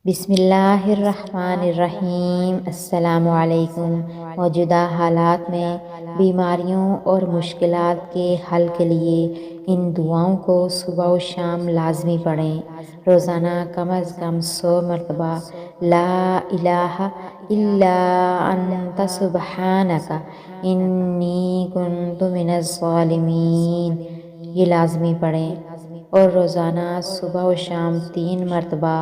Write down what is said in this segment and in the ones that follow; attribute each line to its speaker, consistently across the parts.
Speaker 1: بسم اللہ الرحمن الرحیم۔ السلام علیکم۔ موجودہ حالات میں بیماریوں اور مشکلات کے حل کے لیے ان دعاؤں کو صبح و شام لازمی پڑھیں۔ روزانہ کم از کم 100 مرتبہ لا الہ الا انت سبحانک انی کنت من الظالمین یہ لازمی پڑھیں، اور روزانہ صبح و شام 3 مرتبہ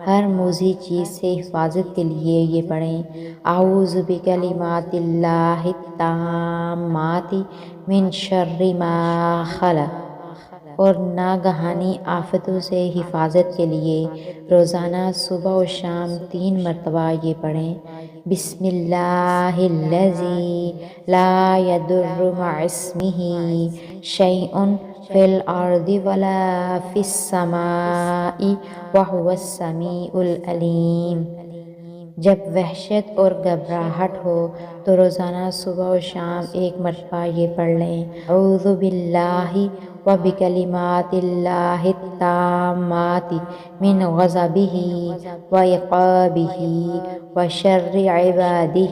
Speaker 1: ہر موذی چیز سے حفاظت کے لیے یہ پڑھیں: اعوذ بکلمات اللہ التامات من شر ما خلق۔ اور ناگہانی آفتوں سے حفاظت کے لیے روزانہ صبح و شام 3 مرتبہ یہ پڑھیں: بسم اللہ الذی لا یضر مع اسمہ شیء فی الارض ولا فی السماء وہو السمیع العلیم۔ جب وحشت اور گھبراہٹ ہو تو روزانہ صبح و شام 1 مرتبہ یہ پڑھ لیں: اعوذ باللہ وبکلمات اللہ التامات من غضبہ وعقابہ وشر عبادہ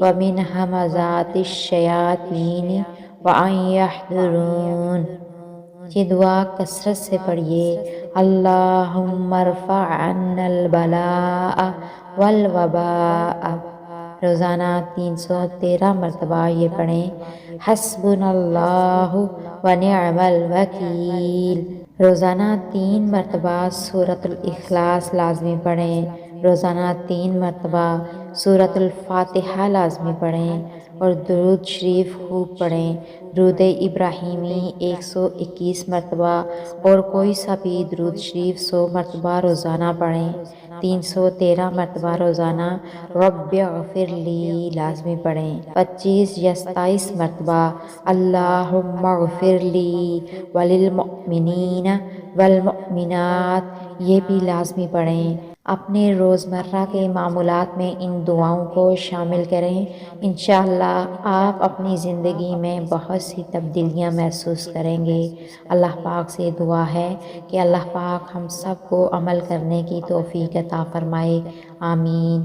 Speaker 1: ومن ہمزات الشیاطین وان یحضرون۔ یہ دعا کثرت سے پڑھیے: اللہم ارفع عنا البلاء والوباء۔ روزانہ 313 مرتبہ یہ پڑھیں: حسبنا اللہ ونعم الوکیل۔ روزانہ 3 مرتبہ سورۃ الاخلاص لازمی پڑھیں۔ روزانہ 3 مرتبہ سورۃ الفاتحہ لازمی پڑھیں، اور درود شریف خوب پڑھیں۔ درود ابراہیمی 121 مرتبہ اور کوئی سا بھی درود شریف 100 مرتبہ روزانہ پڑھیں۔ 313 مرتبہ روزانہ رب اغفر لی لازمی پڑھیں۔ 25 یا 27 مرتبہ اللہم اغفر لی وللمؤمنین والمؤمنات یہ بھی لازمی پڑھیں۔ اپنے روزمرہ کے معمولات میں ان دعاؤں کو شامل کریں۔ انشاءاللہ آپ اپنی زندگی میں بہت سی تبدیلیاں محسوس کریں گے۔ اللہ پاک سے دعا ہے کہ اللہ پاک ہم سب کو عمل کرنے کی توفیق عطا فرمائے۔ آمین۔